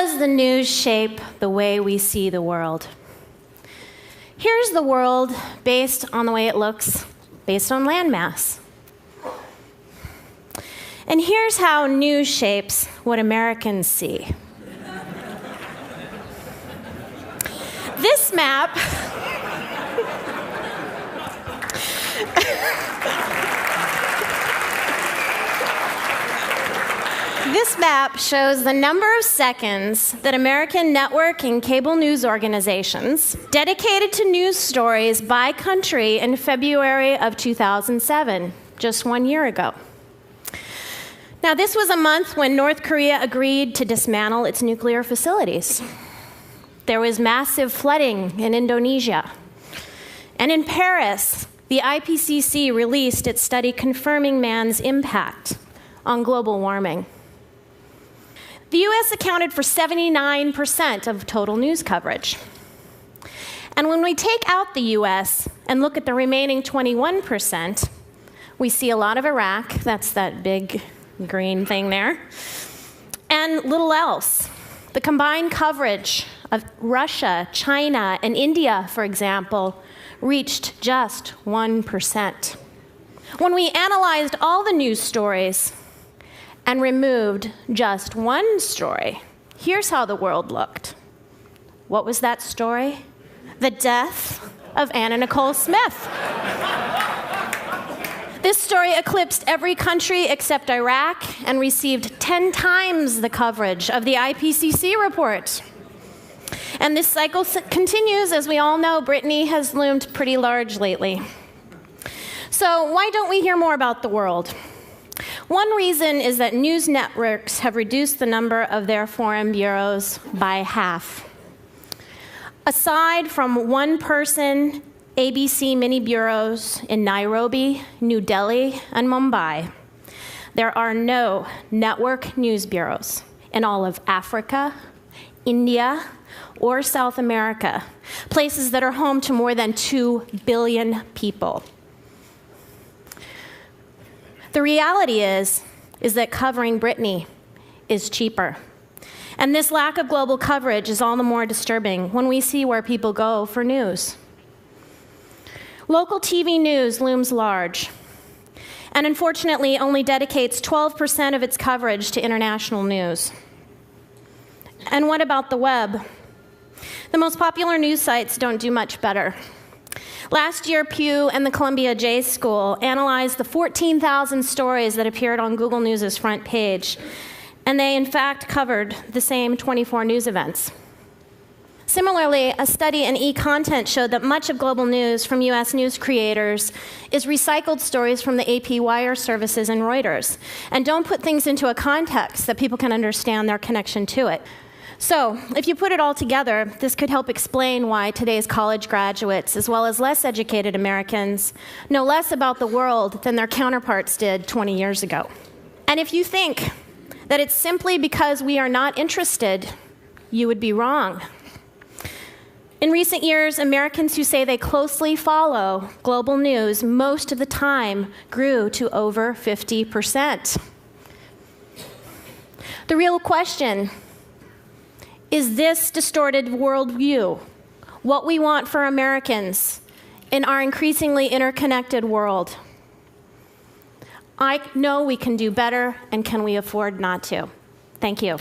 does the news shape the way we see the world? Here's the world based on the way it looks, based on landmass. And here's how news shapes what Americans see. This map This map shows the number of seconds that American network and cable news organizations dedicated to news stories by country in February of 2007, just 1 year ago. Now, this was a month when North Korea agreed to dismantle its nuclear facilities. There was massive flooding in Indonesia. And in Paris, the IPCC released its study confirming man's impact on global warming. The US accounted for 79% of total news coverage. And when we take out the US and look at the remaining 21%, we see a lot of Iraq, that's that big green thing there, and little else. The combined coverage of Russia, China, and India, for example, reached just 1%. When we analyzed all the news stories and removed just one story, here's how the world looked. What was that story? The death of Anna Nicole Smith. This story eclipsed every country except Iraq and received 10 times the coverage of the IPCC report. And this cycle continues. As we all know, Brittany has loomed pretty large lately. So why don't we hear more about the world? One reason is that news networks have reduced the number of their foreign bureaus by half. Aside from one-person ABC mini bureaus in Nairobi, New Delhi, and Mumbai, there are no network news bureaus in all of Africa, India, or South America, places that are home to more than 2 billion people. The reality is that covering Brittany is cheaper. And this lack of global coverage is all the more disturbing when we see where people go for news. Local TV news looms large, and unfortunately only dedicates 12% of its coverage to international news. And what about the web? The most popular news sites don't do much better. Last year, Pew and the Columbia J School analyzed the 14,000 stories that appeared on Google News' front page, and they in fact covered the same 24 news events. Similarly, a study in e-content showed that much of global news from US news creators is recycled stories from the AP wire services and Reuters, and don't put things into a context that people can understand their connection to it. So, if you put it all together, this could help explain why today's college graduates, as well as less educated Americans, know less about the world than their counterparts did 20 years ago. And if you think that it's simply because we are not interested, you would be wrong. In recent years, Americans who say they closely follow global news most of the time grew to over 50%. The real question is this distorted worldview what we want for Americans in our increasingly interconnected world? I know we can do better, and can we afford not to? Thank you.